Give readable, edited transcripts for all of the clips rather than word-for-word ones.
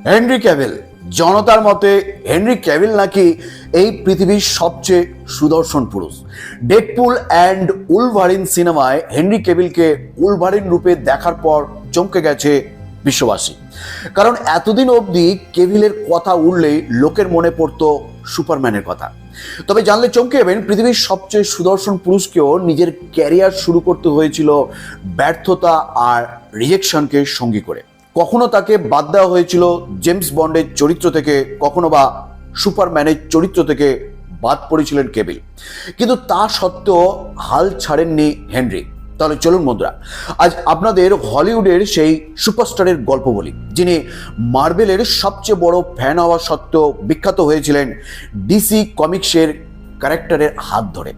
Henry Cavill. জনতার মতে Henry Cavill নাকি এই পৃথিবীর সবচেয়ে সুদর্শন পুরুষ। ডেডপুল অ্যান্ড উলভারিন সিনেমায় হেনরি ক্যাভিলকে উলভারিন রূপে দেখার পর চমকে গেছে বিশ্ববাসী। কারণ এতদিন অবধি ক্যাভিলের কথা উঠলেই লোকের মনে পড়তো সুপারম্যানের কথা। তবে জানলে চমকে যাবেন, পৃথিবীর সবচেয়ে সুদর্শন পুরুষকেও নিজের ক্যারিয়ার শুরু করতে হয়েছিল ব্যর্থতা আর রিজেকশনকে সঙ্গী করে। কখনো তাকে বাদ দেওয়া হয়েছিল জেমস বন্ডের চরিত্র থেকে, কখনো বা সুপারম্যানের চরিত্র থেকে বাদ পড়েছিলেন ক্যাভিল। কিন্তু তা সত্ত্বেও হাল ছাড়েননি হেনরি। তাহলে চলুন বন্ধুরা, আজ আপনাদের হলিউডের সেই সুপারস্টারের গল্প বলি, যিনি মার্বেলের সবচেয়ে বড় ফ্যান হওয়া সত্ত্বেও বিখ্যাত হয়েছিলেন ডিসি কমিক্সের ক্যারেক্টারের হাত ধরে।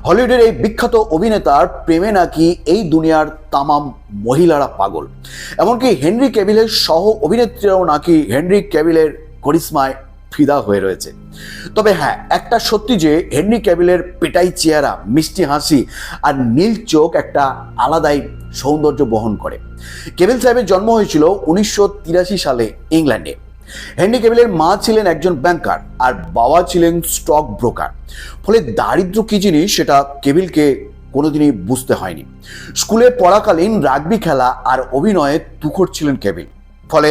হলিউডের এই বিখ্যাত অভিনেতার প্রেমে নাকি এই দুনিয়ার তামাম মহিলারা পাগল। এমনকি হেনরি ক্যাভিলের সহ অভিনেত্রীরাও নাকি হেনরি ক্যাভিলের করিশ্মায় ফিদা হয়ে রয়েছে। তবে হ্যাঁ, একটা সত্যি যে হেনরি ক্যাভিলের পেটাই চেহারা, মিষ্টি হাসি আর নীল চোখ একটা আলাদাই সৌন্দর্য বহন করে। ক্যাভিল সাহেবের জন্ম হয়েছিল 1983 সালে ইংল্যান্ডে। হেনরি ক্যাভিলের মা ছিলেন একজন ব্যাংকার আর বাবা ছিলেন স্টক ব্রোকার। ফলে দারিদ্র কি জিনিস সেটা ক্যাভিলকে কোনোদিনই বুঝতে হয়নি। স্কুলে পড়াকালীন রাগবি খেলা আর অভিনয়ে তুখোড় ছিলেন ক্যাভিল। ফলে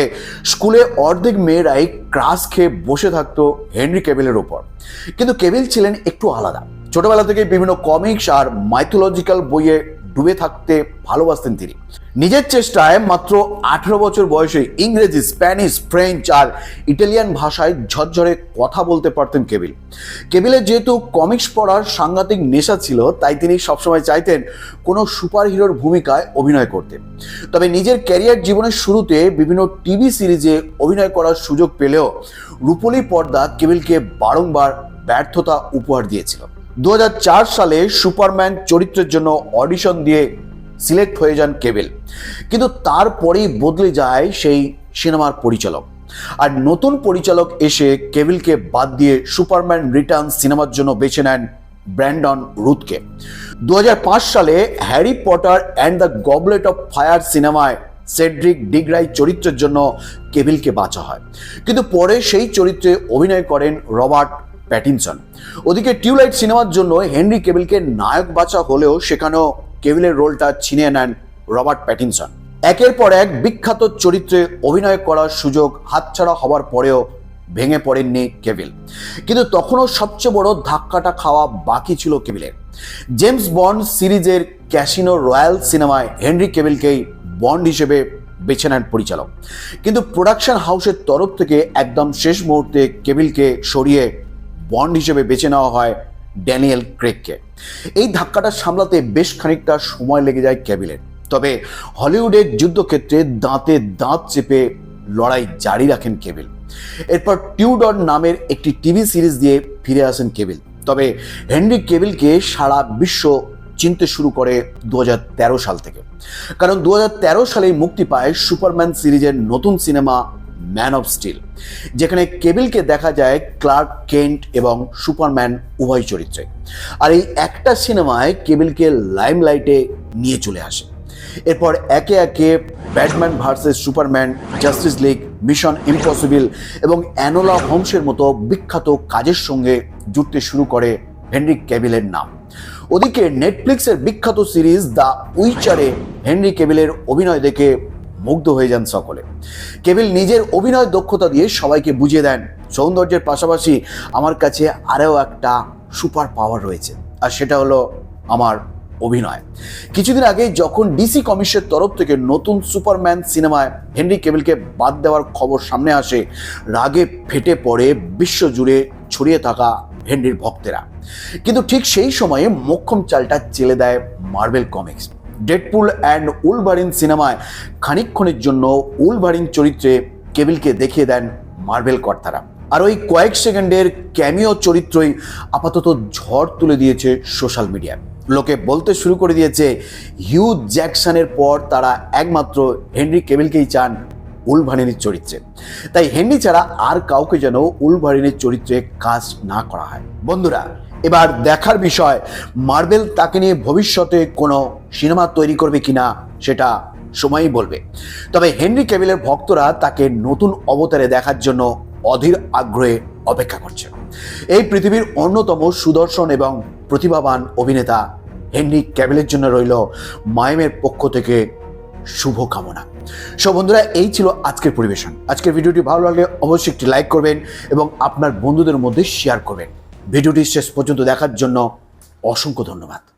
স্কুলে অর্ধেক মেয়েরাই ক্রাশ খেয়ে বসে থাকতো হেনরি ক্যাভিলের ওপর। কিন্তু ক্যাভিল ছিলেন একটু আলাদা। ছোটবেলা থেকে বিভিন্ন কমিক্স আর মাইথোলজিক্যাল বইয়ে ডুবে থাকতে ভালোবাসতেন তিনি। নিজের চেষ্টায় মাত্র 18 বছর বয়সে ইংরেজি, স্প্যানিশ, ফ্রেঞ্চ আর ইটালিয়ান ভাষায় ঝরঝরে কথা বলতে পারতেন ক্যাভিল। ক্যাভিলের যেহেতু কমিক্স পড়ার সাংঘাতিক নেশা ছিল, তাই তিনি সবসময় চাইতেন কোনো সুপার হিরোর ভূমিকায় অভিনয় করতে। তবে নিজের ক্যারিয়ার জীবনের শুরুতে বিভিন্ন টিভি সিরিজে অভিনয় করার সুযোগ পেলেও রূপলি পর্দা ক্যাভিলকে বারংবার ব্যর্থতা উপহার দিয়েছিল। 2004 সালে সুপারম্যান চরিত্রের জন্য অডিশন দিয়ে সিলেক্ট হয়ে যান ক্যাভিল। কিন্তু তারপরেই বদলে যায় সেই সিনেমার পরিচালক, আর নতুন পরিচালক এসে ক্যাভিলকে বাদ দিয়ে সুপারম্যান রিটার্ন সিনেমার জন্য বেছে নেন ব্র্যান্ডন রুথকে। 2005 সালে Harry Potter and the goblet of fire সিনেমায় সেড্রিক ডিগরাই চরিত্রের জন্য ক্যাভিলকে বাছা হয়, কিন্তু পরে সেই চরিত্রে অভিনয় করেন রবার্ট প্যাটিনসন। ওদিকে টিউলাইট সিনেমার জন্য হেনরি ক্যাভিলকে নায়ক বাছা হলেও সেখানেও ক্যাভিলের রোলটা ছিনিয়ে নেন রবার্ট প্যাটিনসন। একের পর এক বিখ্যাত চরিত্রে অভিনয় করার সুযোগ হাতছাড়া হওয়ার পরেও ভেঙে পড়েননি ক্যাভিল। কিন্তু তখনও সবচেয়ে বড় ধাক্কাটা খাওয়া বাকি ছিল ক্যাভিলের। জেমস বন্ড সিরিজের ক্যাসিনো রয়্যাল সিনেমায় হেনরি ক্যাভিলকেই বন্ড হিসেবে বেছে নেন পরিচালক। কিন্তু প্রোডাকশন হাউসের তরফ থেকে একদম শেষ মুহূর্তে ক্যাভিলকে সরিয়ে বন্ড হিসেবে বেছে নেওয়া হয় ড্যানিয়েল ক্রেগকে। এই ধাক্কাটা সামলাতে বেশ খানিকটা সময় লেগে যায় ক্যাভিলের। তবে হলিউডের যুদ্ধক্ষেত্রে দাঁতে দাঁত চেপে লড়াই জারি রাখেন ক্যাভিল। এরপর টিউডর নামের একটি টিভি সিরিজ দিয়ে ফিরে আসেন ক্যাভিল। তবে হেনরি ক্যাভিলকে সারা বিশ্ব চিনতে শুরু করে 2013 সাল থেকে। কারণ 2013 সালেই মুক্তি পায় সুপারম্যান সিরিজের নতুন সিনেমা ম্যান অফ স্টিল, যেখানে ক্যাভিলকে দেখা যায় ক্লার্ক কেন্ট এবং সুপারম্যান উভয় চরিত্রে। আর এই একটা সিনেমায় ক্যাভিলকে লাইমলাইটে নিয়ে চলে আসে। এরপর একে একে Batman versus Superman, justice league, mission impossible এবং অ্যানোলা হোমসের মতো বিখ্যাত কাজের সঙ্গে জুড়তে শুরু করে হেনরি ক্যাভিলের নাম। ওদিকে নেটফ্লিক্সের বিখ্যাত সিরিজ দ্য উইচারে হেনরি ক্যাভিলের অভিনয় দেখে মুগ্ধ হয়ে যান সকলে। ক্যাভিল নিজের অভিনয় দক্ষতা দিয়ে সবাইকে বুঝিয়ে দেন, সৌন্দর্যের পাশাপাশি আমার কাছে আরও একটা সুপার পাওয়ার রয়েছে, আর সেটা হলো আমার অভিনয়। কিছুদিন আগে যখন ডিসি কমিক্সের তরফ থেকে নতুন সুপারম্যান সিনেমায় হেনরি ক্যাভিলকে বাদ দেওয়ার খবর সামনে আসে, রাগে ফেটে পড়ে বিশ্বজুড়ে ছড়িয়ে থাকা হেনরির ভক্তেরা। কিন্তু ঠিক সেই সময়ে মোক্ষম চালটা চেলে দেয় marble comics. Deadpool and Wolverine সিনেমায় খানিকক্ষণের জন্য উলভারিন চরিত্রে ক্যাভিলকে দেখিয়ে দেন মার্বেল কর্তারা। আর ওই কয়েক সেকেন্ডের ক্যামিও চরিত্রই আপাতত ঝড় তুলে দিয়েছে সোশ্যাল মিডিয়ায়। লোকে বলতে শুরু করে দিয়েছে হিউ জ্যাকসনের পর তারা একমাত্র হেনরি ক্যাভিলকেই চান উলভারিনের চরিত্রে। তাই হেনরি ছাড়া আর কাউকে যেন উলভারিনের চরিত্রে কাজ না করা হয়। বন্ধুরা, এবার দেখার বিষয় মার্বেল তাকে নিয়ে ভবিষ্যতে কোনো সিনেমা তৈরি করবে কিনা সেটা সময়ই বলবে। তবে হেনরি ক্যাভিলের ভক্তরা তাকে নতুন অবতারে দেখার জন্য অধীর আগ্রহে অপেক্ষা করছে। এই পৃথিবীর অন্যতম সুদর্শন এবং প্রতিভাবান অভিনেতা হেনরি ক্যাভিলের জন্য রইল মাইমের পক্ষ থেকে শুভকামনা। সব বন্ধুরা, এই ছিল আজকের পরিবেশন। আজকের ভিডিওটি ভালো লাগলে অবশ্যই একটি লাইক করবেন এবং আপনার বন্ধুদের মধ্যে শেয়ার করবেন। ভিডিওটি শেষ পর্যন্ত দেখার জন্য অসংখ্য ধন্যবাদ।